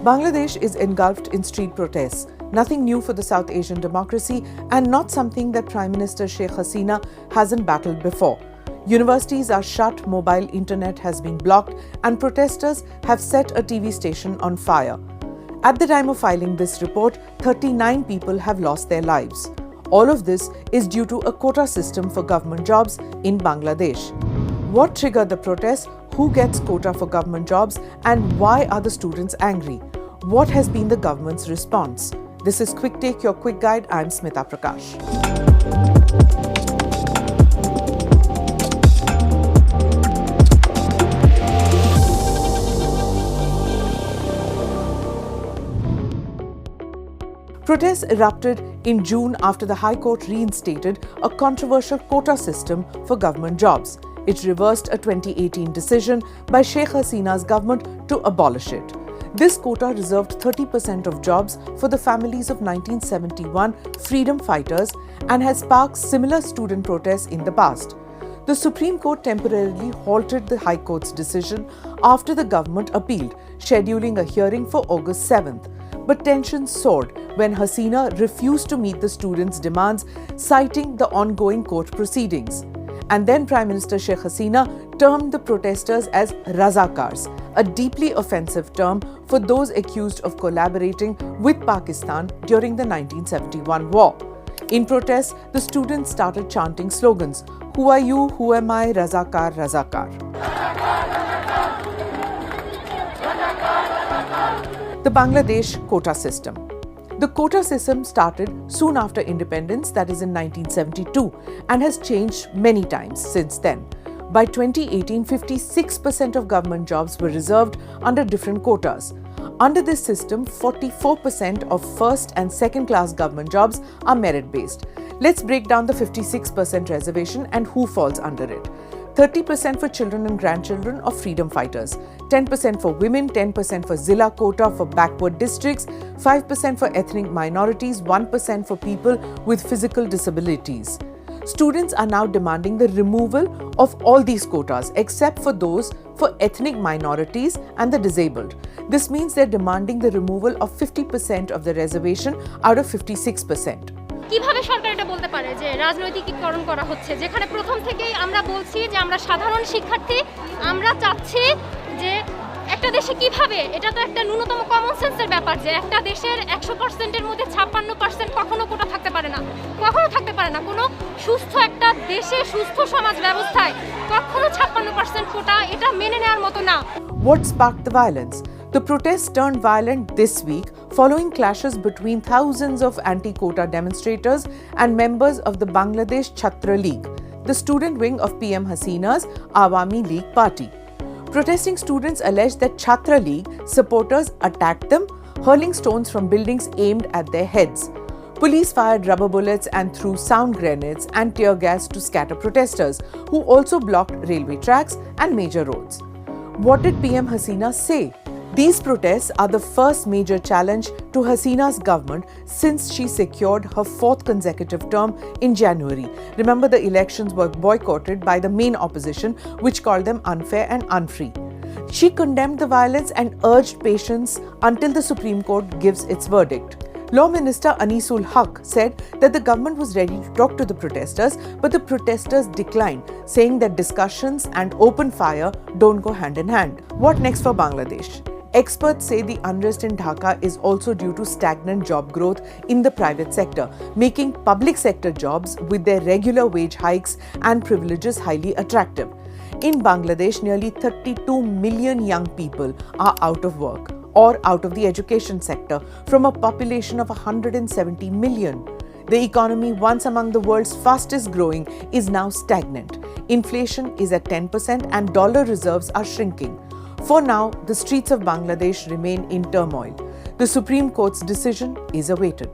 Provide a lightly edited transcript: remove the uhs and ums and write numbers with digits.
Bangladesh is engulfed in street protests, nothing new for the South Asian democracy and not something that Prime Minister Sheikh Hasina hasn't battled before. Universities are shut, mobile internet has been blocked, and protesters have set a TV station on fire. At the time of filing this report, 39 people have lost their lives. All of this is due to a quota system for government jobs in Bangladesh. What triggered the protests? Who gets quota for government jobs? And why are the students angry? What has been the government's response? This is Quick Take, your quick guide. I'm Smita Prakash. Protests erupted in June after the High Court reinstated a controversial quota system for government jobs. It reversed a 2018 decision by Sheikh Hasina's government to abolish it. This quota reserved 30% of jobs for the families of 1971 freedom fighters and has sparked similar student protests in the past. The Supreme Court temporarily halted the High Court's decision after the government appealed, scheduling a hearing for August 7th. But tensions soared when Hasina refused to meet the students' demands, citing the ongoing court proceedings. And then Prime Minister Sheikh Hasina termed the protesters as Razakars, a deeply offensive term for those accused of collaborating with Pakistan during the 1971 war. In protest, the students started chanting slogans, "Who are you? Who am I? Razakar, Razakar." The Bangladesh quota system. The quota system started soon after independence, that is in 1972, and has changed many times since then. By 2018, 56% of government jobs were reserved under different quotas. Under this system, 44% of first and second class government jobs are merit-based. Let's break down the 56% reservation and who falls under it. 30% for children and grandchildren of freedom fighters, 10% for women, 10% for Zilla quota for backward districts, 5% for ethnic minorities, 1% for people with physical disabilities. Students are now demanding the removal of all these quotas except for those for ethnic minorities and the disabled. This means they're demanding the removal of 50% of the reservation out of 56%. কিভাবে সরকার এটা বলতে পারে যে রাজনৈতিকীকরণ করা হচ্ছে, যেখানে প্রথম থেকেই আমরা বলছি যে আমরা সাধারণ শিক্ষার্থী, আমরা চাচ্ছি যে একটা দেশে কিভাবে, এটা তো একটা ন্যূনতম কমন সেন্সের ব্যাপার যে একটা দেশের 100%-এর মধ্যে 56% কখনো কোটা থাকতে পারে না, কখনো থাকতে পারে না। কোনো সুস্থ একটা দেশে, সুস্থ সমাজ ব্যবস্থায় কখনো 56% কোটা এটা মেনে নেওয়ার মতো না। What sparked the violence? The protests turned violent this week following clashes between thousands of anti-quota demonstrators and members of the Bangladesh Chhatra League, the student wing of PM Hasina's Awami League party. Protesting students alleged that Chhatra League supporters attacked them, hurling stones from buildings aimed at their heads. Police fired rubber bullets and threw sound grenades and tear gas to scatter protesters, who also blocked railway tracks and major roads. What did PM Hasina say? These protests are the first major challenge to Hasina's government since she secured her fourth consecutive term in January. Remember, the elections were boycotted by the main opposition, which called them unfair and unfree. She condemned the violence and urged patience until the Supreme Court gives its verdict. Law Minister Anisul Haq said that the government was ready to talk to the protesters, but the protesters declined, saying that discussions and open fire don't go hand in hand. What next for Bangladesh? Experts say the unrest in Dhaka is also due to stagnant job growth in the private sector, making public sector jobs with their regular wage hikes and privileges highly attractive. In Bangladesh, nearly 32 million young people are out of work or out of the education sector from a population of 170 million. The economy, once among the world's fastest growing, is now stagnant. Inflation is at 10% and dollar reserves are shrinking. For now, the streets of Bangladesh remain in turmoil. The Supreme Court's decision is awaited.